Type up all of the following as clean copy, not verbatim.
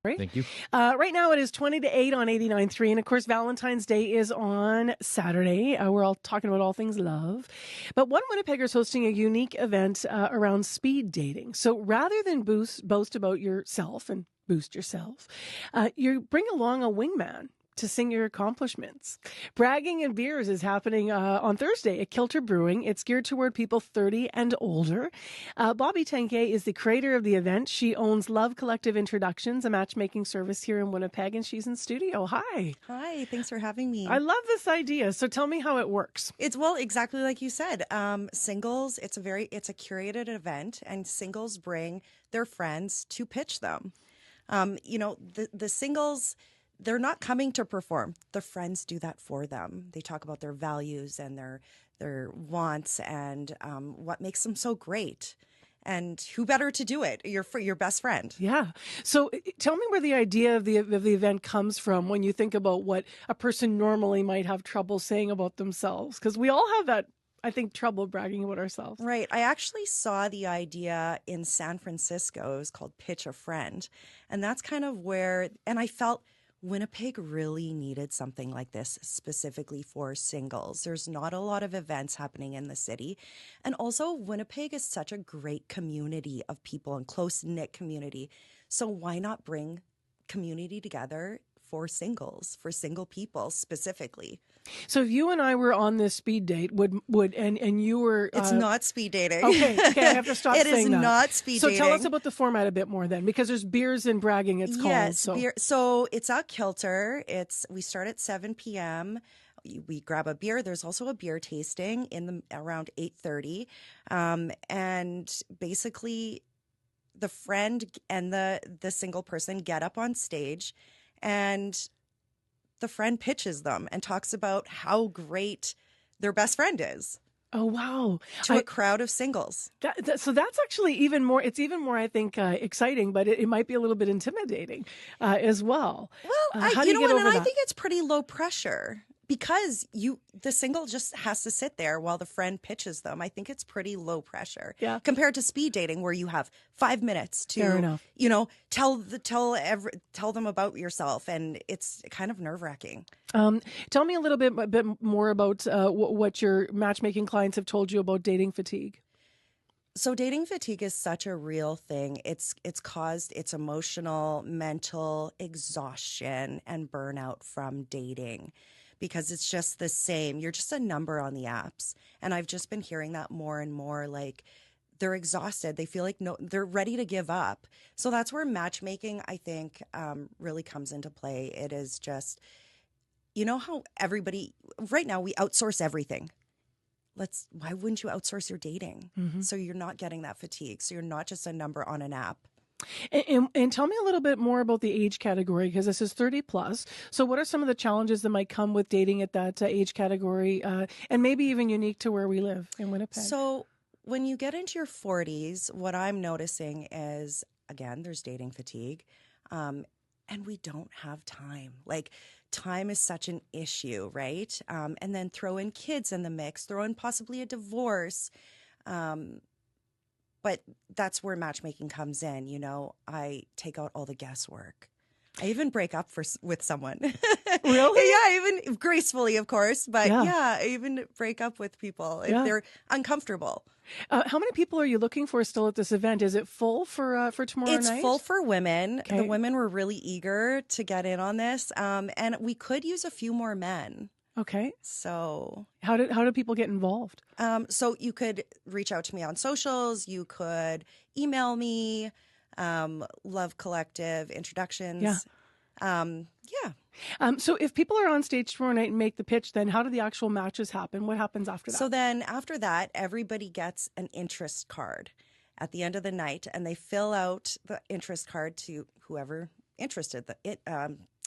Thank you. Right now it is 20 to 8 on 89.3. And of course, Valentine's Day is on Saturday. We're all talking about all things love. But one Winnipegger is hosting a unique event around speed dating. So rather than boast about yourself and boost yourself, you bring along a wingman to sing your accomplishments. Bragging and Beers is happening on Thursday at Kilter Brewing. It's geared toward people 30 and older. Bobbi Tanguay is the creator of the event. She owns Love Collective Introductions, a matchmaking service here in Winnipeg, and she's in studio. Hi. Hi, thanks for having me. I love this idea. So tell me how it works. It's exactly like you said. Singles, it's a curated event, and singles bring their friends to pitch them. The singles, they're not coming to perform. The friends do that for them. They talk about their values and their wants and what makes them so great. And who better to do it? Your best friend. Yeah. So tell me where the idea of the event comes from when you think about what a person normally might have trouble saying about themselves. Because we all have that, I think, trouble bragging about ourselves. Right. I actually saw the idea in San Francisco. It was called Pitch a Friend. And that's kind of where, and I felt Winnipeg really needed something like this specifically for singles. There's not a lot of events happening in the city. And also, Winnipeg is such a great community of people and close-knit community. So why not bring community together for singles, for single people specifically? So if you and I were on this speed date, and you were... It's not speed dating. Okay, I have to stop saying that. It is not speed dating. So tell us about the format a bit more then, because there's beers and bragging, it's called. Yes, beer. So it's at Kilter. We start at 7 p.m. We grab a beer. There's also a beer tasting around 8:30. And basically the friend and the single person get up on stage, and the friend pitches them and talks about how great their best friend is. Oh, wow. To a crowd of singles. So that's actually even more, it's even more, I think, exciting, but it might be a little bit intimidating as well. Well, how do you get over that? I think it's pretty low pressure because the single just has to sit there while the friend pitches them. I think it's pretty low pressure compared to speed dating where you have 5 minutes to, tell them about yourself, and it's kind of nerve-wracking. Tell me a little bit more about what your matchmaking clients have told you about dating fatigue. So dating fatigue is such a real thing. It's emotional, mental exhaustion and burnout from dating. Because it's just the same. You're just a number on the apps. And I've just been hearing that more and more. Like, they're exhausted. They feel like they're ready to give up. So that's where matchmaking, I think, really comes into play. It is just, you know how everybody, right now, we outsource everything. Why wouldn't you outsource your dating? Mm-hmm. So you're not getting that fatigue. So you're not just a number on an app. And tell me a little bit more about the age category, because this is 30 plus. So what are some of the challenges that might come with dating at that age category, and maybe even unique to where we live in Winnipeg? So when you get into your 40s, what I'm noticing is, again, there's dating fatigue, and we don't have time. Like, time is such an issue, right? And then throw in kids in the mix, throw in possibly a divorce. But that's where matchmaking comes in. I take out all the guesswork. I even break up with someone. Really? Yeah, even gracefully, of course. But I even break up with people if they're uncomfortable. How many people are you looking for still at this event? Is it full for tomorrow night? It's full for women. Okay. The women were really eager to get in on this. And we could use a few more men. Okay. So how do people get involved? So you could reach out to me on socials. You could email me, Love Collective Introductions. So if people are on stage tomorrow night and make the pitch, then how do the actual matches happen? What happens after that? So then after that, everybody gets an interest card at the end of the night, and they fill out the interest card to whoever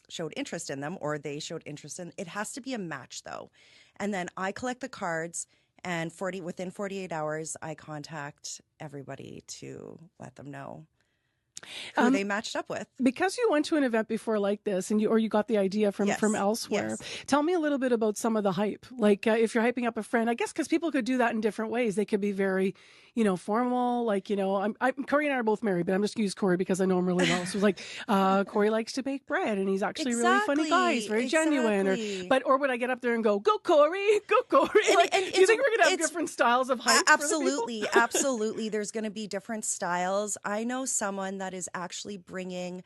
showed interest in them, or they showed interest in. It has to be a match though. And then I collect the cards, and within 48 hours, I contact everybody to let them know. who they matched up with. Because you went to an event before like this, and you got the idea from elsewhere. Yes. Tell me a little bit about some of the hype. Like if you're hyping up a friend, I guess because people could do that in different ways. They could be very, formal. Like Corey and I are both married, but I'm just gonna use Corey because I know him really well. So it's like Corey likes to bake bread, and he's actually a really funny guy. He's very genuine. Or would I get up there and go Corey, go Corey? Do you think we're gonna have different styles of hype? Absolutely, absolutely. There's gonna be different styles. I know someone that is actually bringing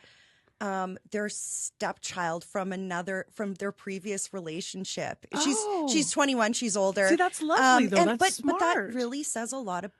their stepchild from their previous relationship. She's 21. She's older. See, that's lovely though. That's but smart. that really says a lot about